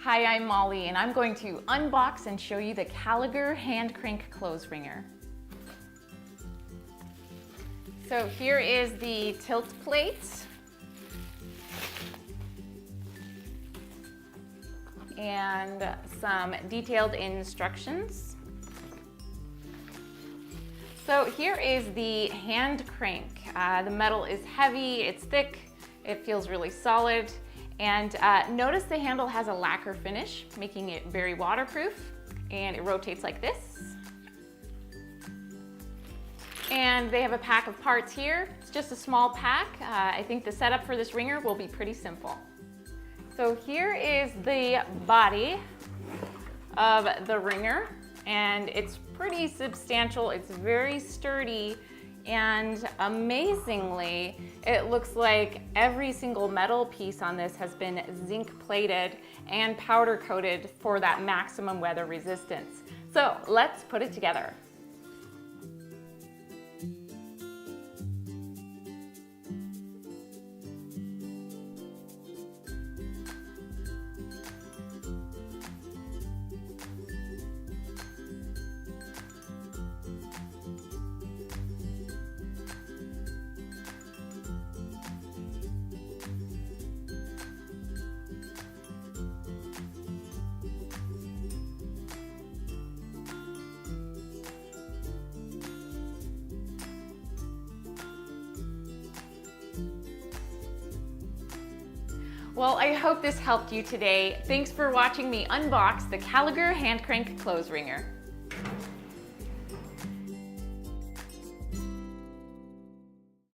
Hi, I'm Molly, and I'm going to unbox and show you the Calliger hand crank clothes wringer. So here is the tilt plate. And some detailed instructions. So here is the hand crank. The metal is heavy, it's thick, it feels really solid. And notice the handle has a lacquer finish, making it very waterproof, and it rotates like this. And they have a pack of parts here. It's just a small pack. I think the setup for this wringer will be pretty simple. So here is the body of the wringer, and it's pretty substantial. It's very sturdy, and amazingly, it looks like every single metal piece on this has been zinc plated and powder coated for that maximum weather resistance. So let's put it together. Well, I hope this helped you today. Thanks for watching me unbox the Calliger hand crank clothes wringer.